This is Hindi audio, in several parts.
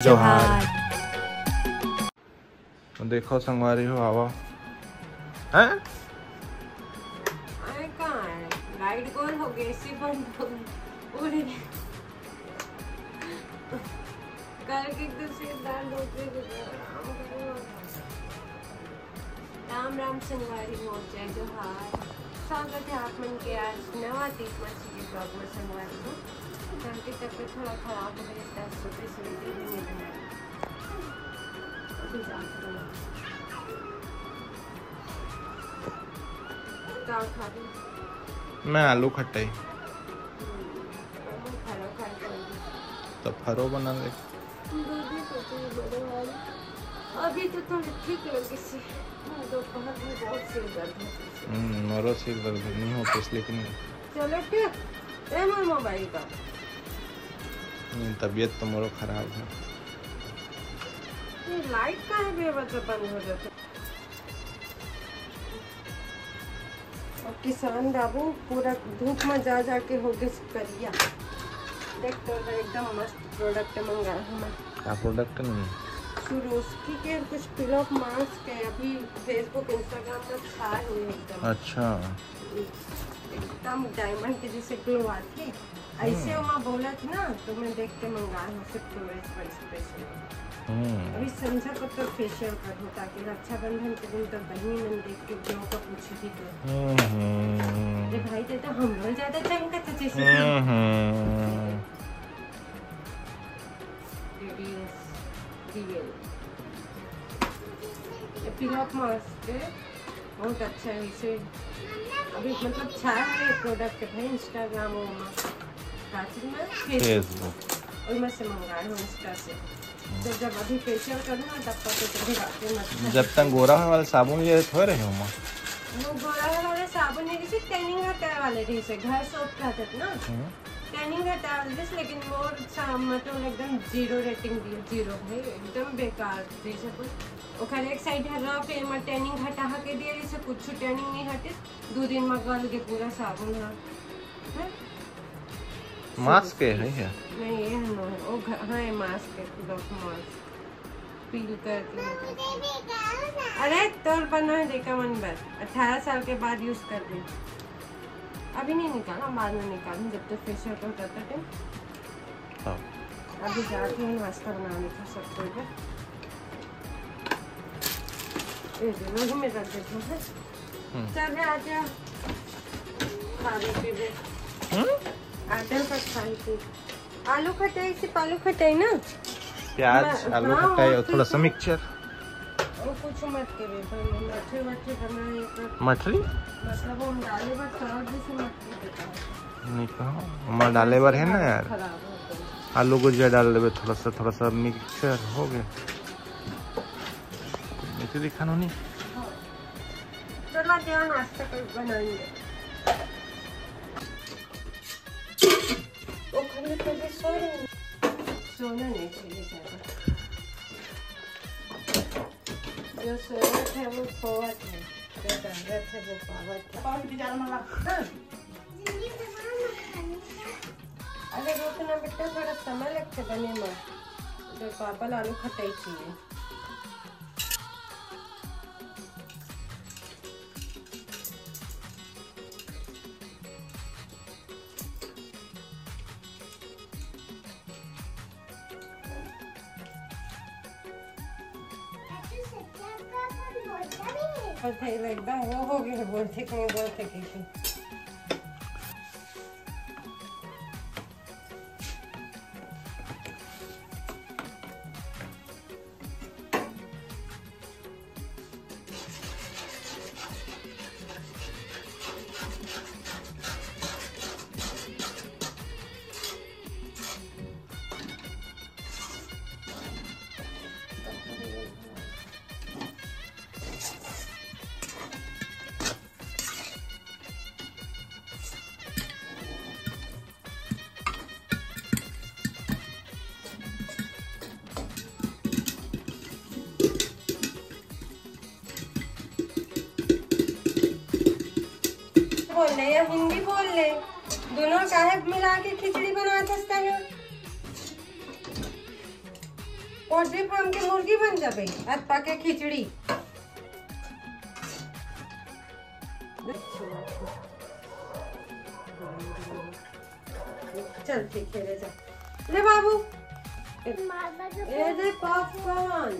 जोहार। देखो संगवारी हो आवा हैं? अरे कहाँ है? लाइट गोल हो गई, एसी बंद हो गई। करके दूसरे दाल राम राम संगवारी हो, जय जोहार। स्वागत है आप मन के आज नवा 30 मच्छी के ब्लॉग में। संगवारी हो की तबीयत थोड़ा खराब हो गई, सुबह से वीडियो भी नहीं बनाई। अभी जाकर क्या खा रही? मैं आलू खटाई तो फरो बना ले। अभी तो थोड़ी ठीक लगी सी, दोपहर में बहुत सिर दर्द है। मेरा सिर दर्द नहीं होता इसलिए कि नहीं। चलो ठीक है मोबाइल का। तबीयत तो मेरा खराब है। ये लाइट का है बेवजह बंद हो जाता। और किसान बाबू पूरा धूप में जा के हो गए करिया। देख तो एकदम मस्त प्रोडक्ट मंगाया हमें। क्या प्रोडक्ट नहीं? सुरोस्की के कुछ पिलो मास्क है, अभी फेसबुक इंस्टाग्राम पर छाए हुए एकदम। अच्छा, एकदम डायमंड के जैसे ग्लो आती है ऐसे। वहाँ बोला थी ना तो मैं देख के मंगाया हूँ सिर्फ टूरिस्ट पर स्पेशल। अभी संझा को तो फेशियल कर हूँ ताकि रक्षाबंधन के दिन तो बहनी मन देख के ग्लो का पूछी थी तो अरे भाई ते तो हम लोग ज्यादा चमका था जैसे पिलअप मास्क बहुत अच्छा है। इसे अभी मतलब छाया हुए प्रोडक्ट है इंस्टाग्राम में फेसबुक और मैं से मंगाया हूँ इंस्टा से। तो जब अभी फेशियल करूँ ना तब तो जब तक गोरा वाला साबुन ये थोड़े रहे हो वो गोरा वाले साबुन नहीं जैसे टैनिंग हटाने वाले जैसे घर सोप कहते थे ना, टैनिंग हटा वाले, लेकिन वो मतलब एकदम जीरो रेटिंग दी, जीरो है एकदम बेकार जैसे कुछ। और एक साइड हरा फिर मैं टैनिंग हटा के दिया जैसे कुछ टैनिंग नहीं हटे 2 दिन में गल के पूरा साबुन है। मास्क है क्या? नहीं ये है वो हाँ ये मास्क है, मास्क पील करके। अरे तोर बना है देखा मन बार 18 साल के बाद यूज कर दी। अभी नहीं निकाला, बाद में निकालूं जब तक फेशियल कर करता टाइम। अभी जाके ही नाश्ता बनाने का सब कोई रोज में रख देता है। चल आजा खाने पीने आटा का खाई थी। आलू खटाई से आलू खटाई ना, प्याज आलू खटाई और थोड़ा सा मिक्सचर। वो कुछ मत करे मछली मछली बनाए मछली मतलब हम डाले बस सलाद जैसे मछली देता नहीं कहो हमारा डाले बार है ना यार। आलू गुजिया डाल देवे थोड़ा सा मिक्सचर हो गया। इसे दिखानो नहीं। चलो ध्यान नाश्ता कर बनाएंगे। वो खाने के लिए सोना नहीं चाहिए ज़्यादा। जो सोवत है वो खोवत है, जो दर्द है वो पावत है। अरे रोकना बेटा, थोड़ा समय लगता बने में। जो पापा आलू खटाई चाहिए। एकदम वो हो गया बोलते कहीं बोलते किसी। बोल ले या हिंदी बोल ले, दोनों काहे मिला के खिचड़ी बना सकता है। पोल्ट्री फार्म के मुर्गी बन जाबे आज पाके खिचड़ी। चल ठीक है, ले जा ले बाबू, ये दे पॉपकॉर्न।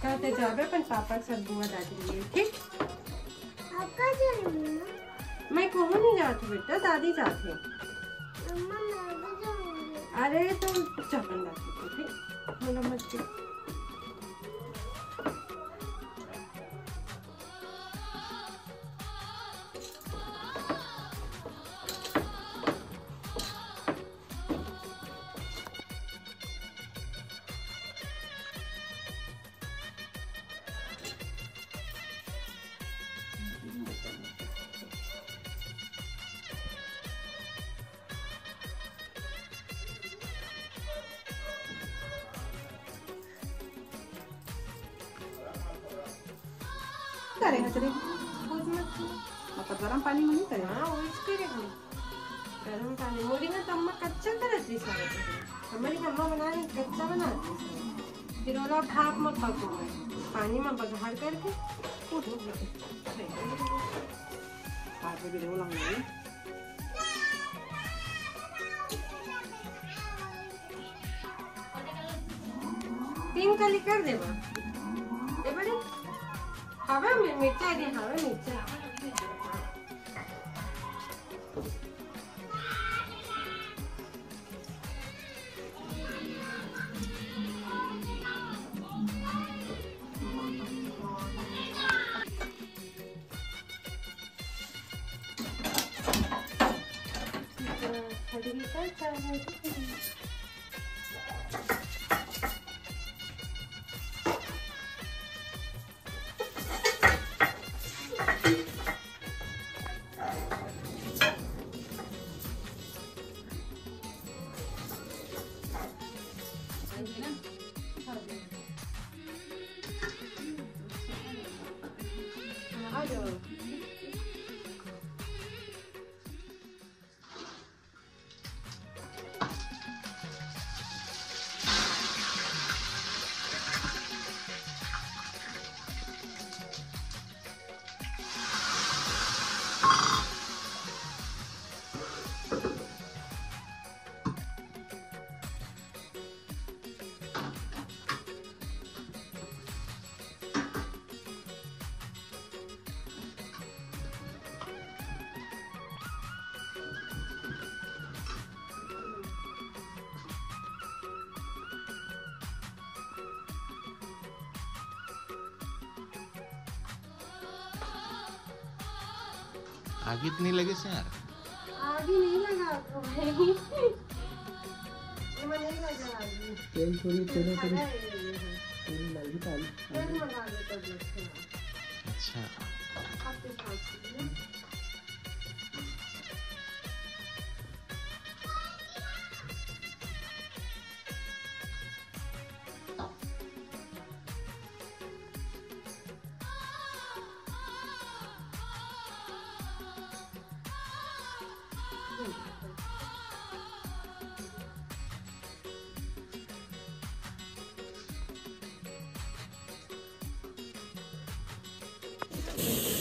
कहते जाबे अपन पापा के साथ बुआ दादी लिए, ठीक? मैं कहूँ नहीं जाती बेटा, दादी जाती। अरे तो चपन दादी, ठीक? बोला मत के। करेगा तेरे मतलब गरम पानी में नहीं करेगा। हाँ वही करेगा, गरम पानी। मोरी ना तो अम्मा कच्चा करती सारा, हमारी अम्मा बनाने कच्चा बनाती सारा, फिर वाला भाप में पको पानी में बघार करके पिंक कली कर देवा। दे बड़े हवा में मिर्चा दे, हवा मिर्चा। आग इतनी लगे से यार? आगे नहीं लगा तो भाई, ये नहीं लगा आगे। तेल थोड़ी तेल लगी ताली तेल मंगा दे तब लगता है। अच्छा आपके साथ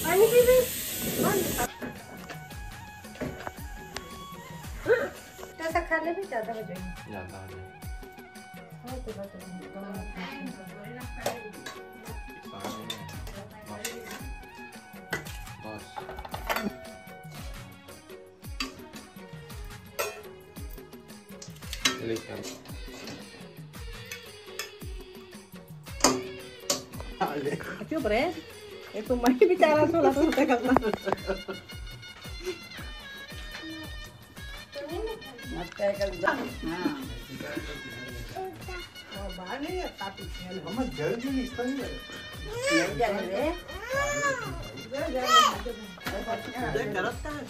पानी पी भी तो खाने भी ज्यादा हो जाएगी। ज्यादा हो जाए। हाँ तो बात क्यों बरे ये तुम भाई बेचारा सोला तो होता करना मत क्या कर हां और बाहर नहीं आता पीछे हम जल्दी इसका नहीं है जा रे देख करता है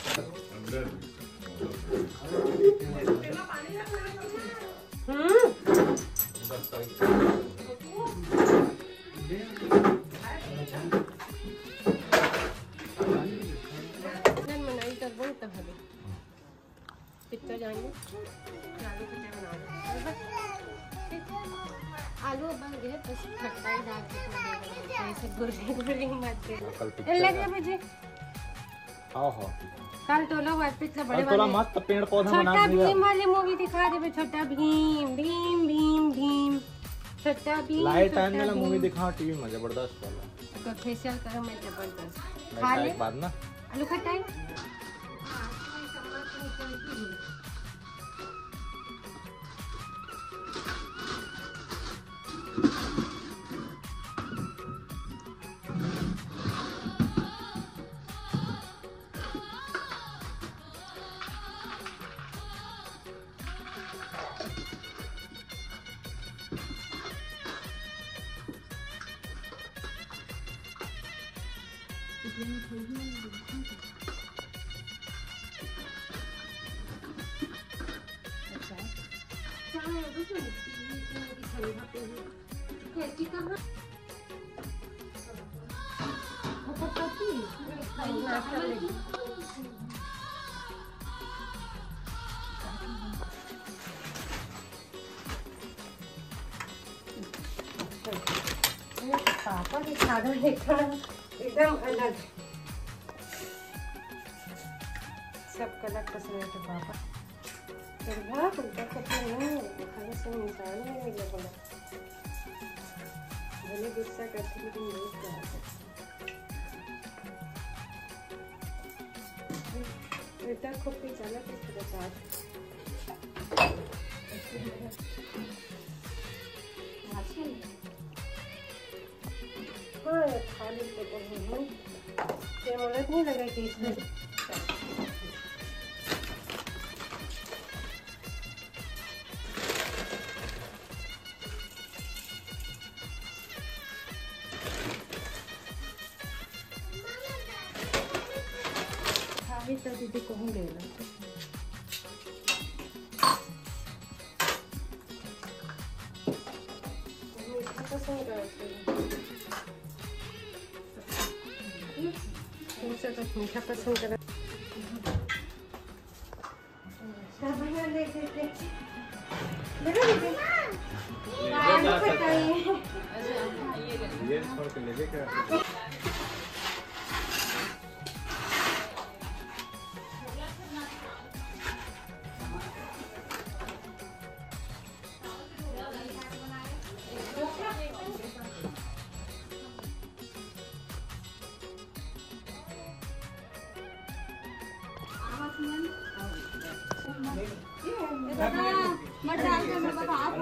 पिक्चर जाएंगे, आलू खट्टा बना लो। आलू बन गए, बस खट्टा ही डाल के ऐसे गुरली मत दे। लगे मुझे आओ हो कल टोला हुआ पिछले बड़े थोड़ा मस्त पेड़ पौधा बना छोटा दिया। भीम वाली मूवी दिखा दे। छोटा भीम भीम भीम भीम छोटा भीम लाइट टाइम वाला मूवी दिखाओ टीवी में, जबरदस्त वाला। तो फेशियल करो मैं जबरदस्त खा ले बाद ना आलू खट्टा है। पापा के खाना एकदम अलग, सब अलग पसंद है। तो पापा बहुत उल्टा कपड़ा नहीं खाने से इंसान नहीं मिले बोला, भले गुस्सा करते लेकिन रोज कराते। उल्टा खोपड़ी चला तो थोड़ा साथ हाँ खा लेते हैं। जरूरत नहीं लगा कि इसमें तो दीदी को हम ले लो। मीठा पसंद मीठा पसंद करा ये छोड़ के ले क्या मत डाल के मेरे पास हाथ